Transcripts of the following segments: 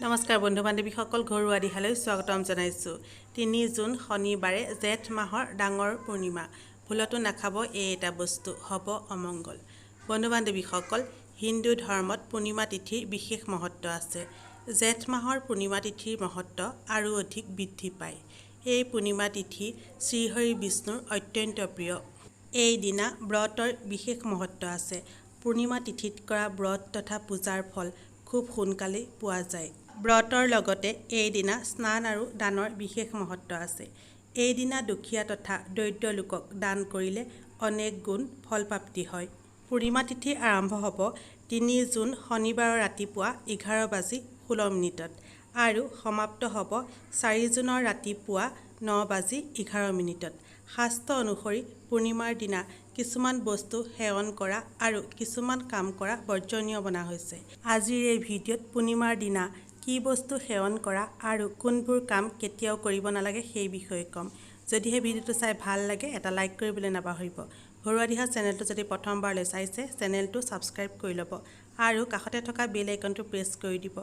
নমস্কাৰ বন্ধু বান্ধৱীসকল, ঘৰুৱা দিহালৈ স্বাগতম জনাইছোঁ। ৩ জুন শনিবাৰে জেঠ মাহৰ ডাঙৰ পূৰ্ণিমা। ভুলতো নাখাব এই এটা বস্তু, হ'ব অমংগল। বন্ধু বান্ধৱীসকল, হিন্দু ধৰ্মত পূৰ্ণিমা তিথিৰ বিশেষ মহত্ব আছে। জেঠ মাহৰ পূৰ্ণিমা তিথিৰ মহত্ব আৰু অধিক বৃদ্ধি পায়। এই পূৰ্ণিমা তিথি শ্ৰীহৰি বিষ্ণুৰ অত্যন্ত প্ৰিয়। এই দিনা ব্ৰতৰ বিশেষ মহত্ব আছে। পূৰ্ণিমা তিথিত কৰা ব্ৰত তথা পূজাৰ ফল খুব সোনকালেই পোৱা যায়। ব্ৰতৰ লগতে এই দিনা স্নান আৰু দানৰ বিশেষ মহত্ব আছে। এই দিনা দুখীয়া তথা দৰিদ্ৰ লোকক দান কৰিলে অনেক গুণ ফলপ্ৰাপ্তি হয়। পূৰ্ণিমা তিথি আৰম্ভ হ'ব ৩ জুন শনিবাৰৰ ৰাতিপুৱা 11:16 আৰু সমাপ্ত হ'ব ৪ জুনৰ ৰাতিপুৱা 9:11। শাস্ত্ৰ অনুসৰি পূৰ্ণিমাৰ দিনা কিছুমান বস্তু সেৱন কৰা আৰু কিছুমান কাম কৰা বৰ্জনীয় বনা হৈছে। আজিৰ এই ভিডিঅ'ত পূৰ্ণিমাৰ দিনা কি বস্তু সেৱন কৰা আৰু কোনবোৰ কাম কেতিয়াও কৰিব নালাগে সেই বিষয়ে ক'ম। যদিহে ভিডিঅ'টো চাই ভাল লাগে এটা লাইক কৰিবলৈ নাপাহৰিব। ঘৰুৱা দিহা চেনেলটো যদি প্ৰথমবাৰলৈ চাইছে চেনেলটো ছাবস্ক্ৰাইব কৰি ল'ব আৰু কাষতে থকা বেল আইকনটো প্ৰেছ কৰি দিব,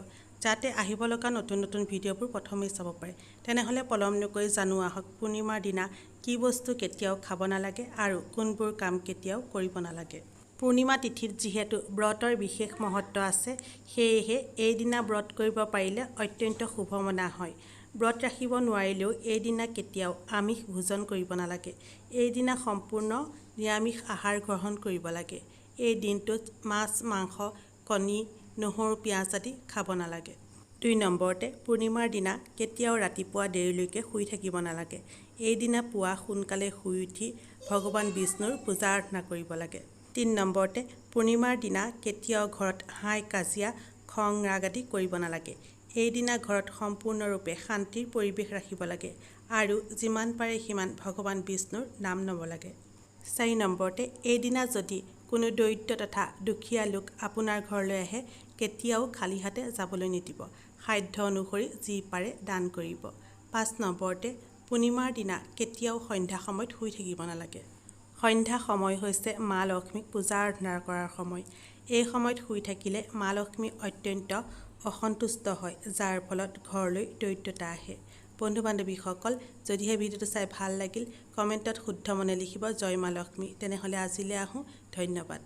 যাতে আহিব লগা নতুন নতুন ভিডিঅ'বোৰ প্ৰথমেই চাব পাৰে। তেনেহ'লে পলম নকৰি জানো আহক পূৰ্ণিমাৰ দিনা কি বস্তু কেতিয়াও খাব নালাগে আৰু কোনবোৰ কাম কেতিয়াও কৰিব নালাগে। পূৰ্ণিমা তিথিত যিহেতু ব্ৰতৰ বিশেষ মহত্ব আছে, সেয়েহে এই দিনা ব্ৰত কৰিব পাৰিলে অত্যন্ত শুভ মনা হয়। ব্ৰত ৰাখিব নোৱাৰিলেও এই দিনা কেতিয়াও আমিষ ভোজন কৰিব নালাগে। এই দিনা সম্পূৰ্ণ নিৰামিষ আহাৰ গ্ৰহণ কৰিব লাগে। এই দিনটোত মাছ, মাংস, কণী, নহৰু, পিঁয়াজ আদি খাব নালাগে। ২ নম্বৰতে, পূৰ্ণিমাৰ দিনা কেতিয়াও ৰাতিপুৱা দেৰিলৈকে শুই থাকিব নালাগে। এই দিনা পুৱা সোনকালে শুই উঠি ভগৱান বিষ্ণুৰ পূজা আৰাধনা কৰিব লাগে। ৩ নম্বৰতে, পূৰ্ণিমাৰ দিনা কেতিয়াও ঘৰত হাই কাজিয়া, খং ৰাগ আদি কৰিব নালাগে। এই দিনা ঘৰত সম্পূৰ্ণৰূপে শান্তিৰ পৰিৱেশ ৰাখিব লাগে আৰু যিমান পাৰে সিমান ভগৱান বিষ্ণুৰ নাম ল'ব লাগে। ৪ নম্বৰতে, এই দিনা যদি কোনো দৰিদ্ৰ তথা দুখীয়া লোক আপোনাৰ ঘৰলৈ আহে, কেতিয়াও খালী হাতে যাবলৈ নিদিব। সাধ্য অনুসৰি যি পাৰে দান কৰিব। ৫ নম্বৰতে, পূৰ্ণিমাৰ দিনা কেতিয়াও সন্ধ্যা সময়ত শুই থাকিব নালাগে। সন্ধ্যা সময় হৈছে মা লক্ষ্মীক পূজা আৰাধনা কৰাৰ সময়। এই সময়ত শুই থাকিলে মা লক্ষ্মী অত্যন্ত অসন্তুষ্ট হয়, যাৰ ফলত ঘৰলৈ দৰিদ্ৰতা আহে। বন্ধু বান্ধৱীসকল, যদিহে ভিডিঅ'টো চাই ভাল লাগিল কমেণ্টত শুদ্ধ মনে লিখিব জয় মা লক্ষ্মী। তেনেহ'লে আজিলৈ আহোঁ, ধন্যবাদ।